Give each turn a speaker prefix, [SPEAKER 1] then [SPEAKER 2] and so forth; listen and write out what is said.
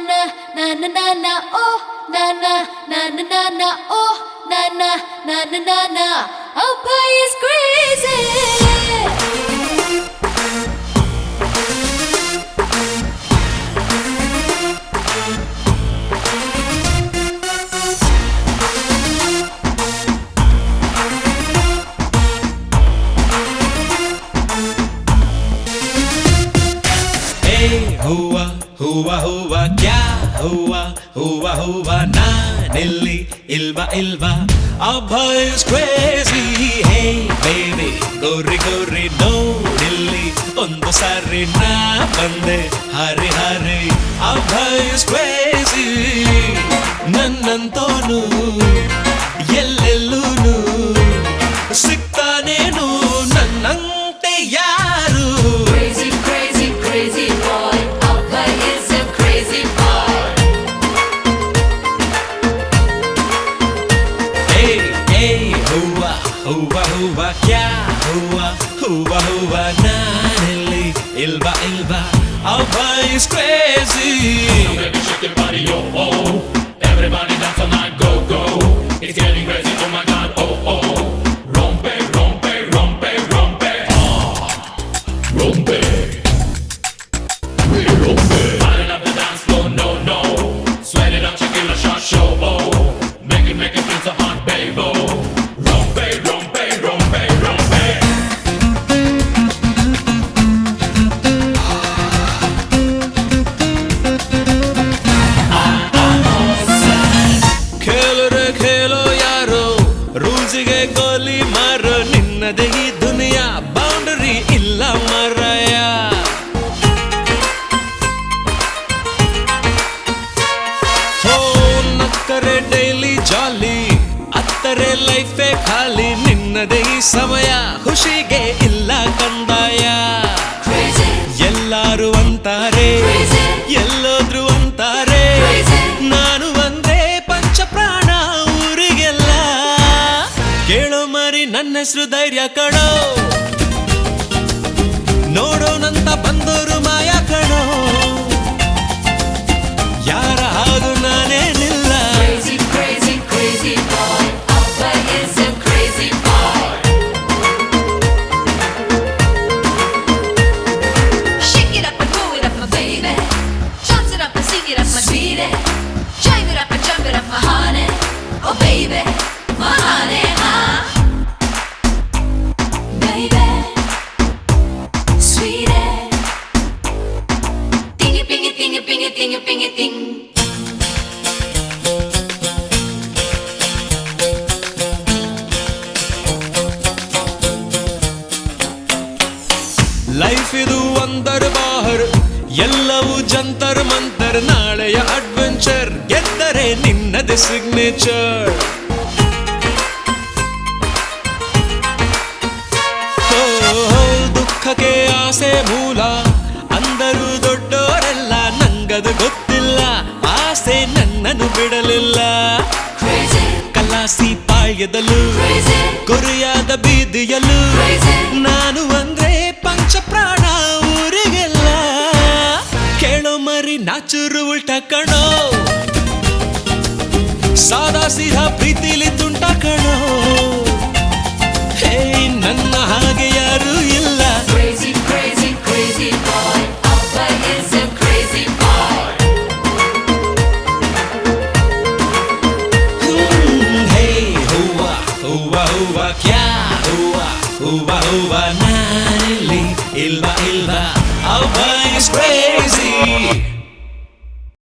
[SPEAKER 1] na na na na na oh na na na na na na oh na na na na na na our boy is crazy.
[SPEAKER 2] हुआ हुआ हुआ क्या हुआ हुआ हुआ नानिल्ली इल्वा इल्वा our boy is crazy. Hey baby गोरी गोरी ನೋಡಿಲ್ಲಿ ಒಂದು ಸಾರಿ ನಾ ಬಂದೆ ಹರಿ ಹರಿ our boy is crazy. ನನ್ನಂತೋನು ಎಲ್ಲೆಲ್ಲೂನು ಸಿಗ್ತಾನೇನು ನನ್ನಂತೆ ಯಾರು.
[SPEAKER 1] Crazy crazy crazy boy, our boy is a crazy boy.
[SPEAKER 2] Hey hey हुआ हुआ हुआ क्या हुआ हुआ हुआ नानिल्ली इल्वा इल्वा our boy is crazy.
[SPEAKER 3] So baby shake your body, yo, oh. Everybody dance all night, go, go. It's getting crazy, oh my god, oh, oh. Rompe, rompe, rompe, rompe. Ah, rompe. We rompe. Lining up the dance floor, no, no. Sweat it out, check it, a shot show, oh. Make it feel so hot, babe, oh. Rompe, rompe, rompe, rompe.
[SPEAKER 2] खेलो खेलो यारो ರೂಲ್ಸಿಗೆ ಗೋಲಿ ಮಾರೋ ನಿನ್ನದೇ ಈ ದುನಿಯಾ boundary ಇಲ್ಲ ಮಾರಾಯ. ಹೋ ನಕ್ಕರೆ daily ಜಾಲಿ ಅತ್ತರೆ ಲೈಫೇ ಖಾಲಿ ನಿನ್ನದೇ ಈ ಸಮಯ ಖುಷಿಗೆ ಇಲ್ಲ ಕಂದಾಯ.
[SPEAKER 1] Crazy
[SPEAKER 2] ಎಲ್ಲಾರು ಅಂತಾರೆ
[SPEAKER 1] crazy
[SPEAKER 2] ಎಲ್ಲೋದ್ರು ಅಂತಾರೆ
[SPEAKER 1] crazy
[SPEAKER 2] ನಾನು ಒಂದೇ ಪಂಚಪ್ರಾಣ ಊರಿಗೆಲ್ಲ ಕೇಳೋ ಮರಿ ನನ್ನ ಹೆಸರು ಧೈರ್ಯ ಕಣೋ ನೋಡೋನಂತ ಬಂದೋರು ಮಾಯ ಕಣೋ ಯಾರ ಹಾಗು ನಾನೇನಿಲ್ಲ.
[SPEAKER 1] crazy crazy crazy boy, our boy is a crazy boy. Shake it up and move it up, my baby. Chance it up and sing it up, my sweetie. Jive it up and jump it up, my honey. Oh baby, my honey, huh? Baby, sweetie. Tingy pingy tingy pingy tingy pingy ting.
[SPEAKER 2] Life ಇದು ಒಂದರ್ ಬಾಹರ್ ಎಲ್ಲವೂ ಜಂತರ್ ಮಂತರ್ ನಾಳೆಯ adventure ಗೆದ್ದರೆ ನಿನ್ನದೇ signature. ದುಃಖಕ್ಕೆ ಆಸೆ ಮೂಲ ಅಂದರು ದೊಡ್ಡೋರೆಲ್ಲ ನಂಗದು ಗೊತ್ತಿಲ್ಲ ಆಸೆ ನನ್ನನ್ನು ಬಿಡಲಿಲ್ಲ.
[SPEAKER 1] Crazy
[SPEAKER 2] ಕಲಾಸಿ ಪಾಳ್ಯದಲ್ಲೂ
[SPEAKER 1] crazy
[SPEAKER 2] ಕೊರಿಯಾದ ಬೀದಿಯಲ್ಲೂ
[SPEAKER 1] crazy
[SPEAKER 2] ನಾನು ಅಂದ್ರೆ ಪಂಚಪ್ರಾಣ ಊರಿಗೆಲ್ಲ ಕೇಳೋ ಮರಿ ನಾಚೂರು ಉಲ್ಟ ಕಣೋ ಸಾದಾ ಸೀದಾ ಪ್ರೀತಿಲಿ ತುಂಟ ಕಣೋ. ಹೇ ನನ್ನ ಹಾಗೆ ಯಾರು ಇಲ್ಲ.
[SPEAKER 1] crazy crazy crazy boy, our boy is a crazy boy.
[SPEAKER 2] ಹೇ ಹೂವಾ ಹೂವಾ ಹೂವಾ ಕ್ಯಾ ಹೂವಾ ಹೂವಾ ಹೂವಾ ನಾನಿಲ್ಲಿ ಇಲ್ವಾ ಇಲ್ವಾ our boy is crazy.